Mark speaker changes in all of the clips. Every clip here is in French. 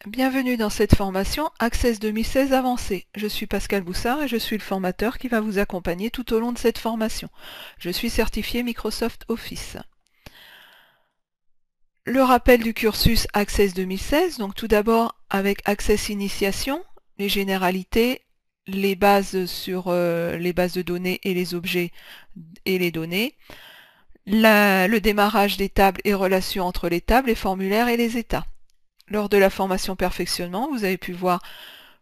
Speaker 1: Bienvenue dans cette formation Access 2016 avancée. Je suis Pascal Boussard et je suis le formateur qui va vous accompagner tout au long de cette formation. Je suis certifié Microsoft Office. Le rappel du cursus Access 2016, donc tout d'abord avec Access Initiation, les généralités, les bases sur les bases de données et les objets et les données, le démarrage des tables et relations entre les tables, les formulaires et les états. Lors de la formation perfectionnement, vous avez pu voir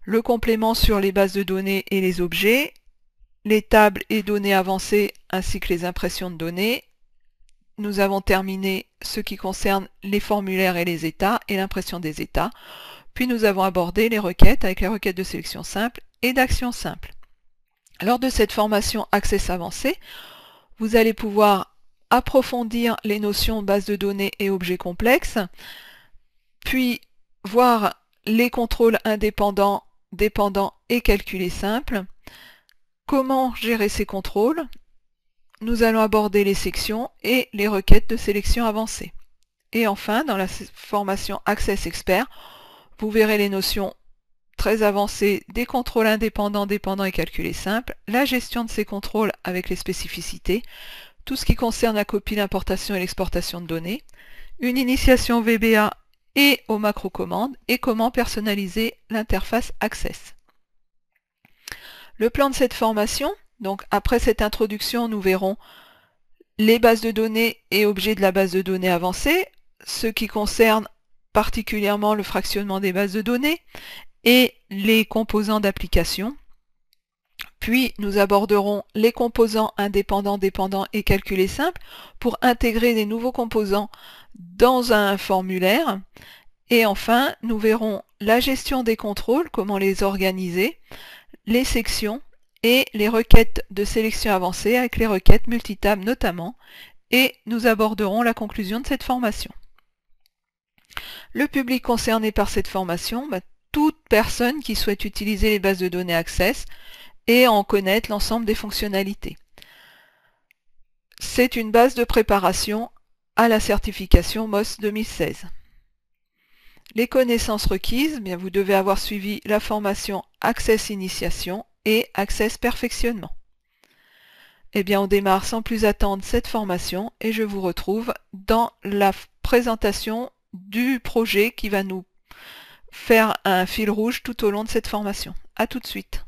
Speaker 1: le complément sur les bases de données et les objets, les tables et données avancées ainsi que les impressions de données. Nous avons terminé ce qui concerne les formulaires et les états et l'impression des états. Puis nous avons abordé les requêtes avec les requêtes de sélection simple et d'action simple. Lors de cette formation Access avancé, vous allez pouvoir approfondir les notions de base de données et objets complexes, puis voir les contrôles indépendants, dépendants et calculés simples. Comment gérer ces contrôles? Nous allons aborder les sections et les requêtes de sélection avancée. Et enfin, dans la formation Access Expert, vous verrez les notions très avancées des contrôles indépendants, dépendants et calculés simples, la gestion de ces contrôles avec les spécificités, tout ce qui concerne la copie, l'importation et l'exportation de données, une initiation VBA et aux macro-commandes et comment personnaliser l'interface Access. Le plan de cette formation, donc après cette introduction, nous verrons les bases de données et objets de la base de données avancée, ce qui concerne particulièrement le fractionnement des bases de données et les composants d'application. Puis nous aborderons les composants indépendants, dépendants et calculés simples pour intégrer des nouveaux composants dans un formulaire. Et enfin, nous verrons la gestion des contrôles, comment les organiser, les sections et les requêtes de sélection avancée avec les requêtes multitables notamment. Et nous aborderons la conclusion de cette formation. Le public concerné par cette formation, toute personne qui souhaite utiliser les bases de données Access et en connaître l'ensemble des fonctionnalités. C'est une base de préparation à la certification MOS 2016. Les connaissances requises, vous devez avoir suivi la formation Access Initiation et Access Perfectionnement. On démarre sans plus attendre cette formation et je vous retrouve dans la présentation du projet qui va nous faire un fil rouge tout au long de cette formation. À tout de suite.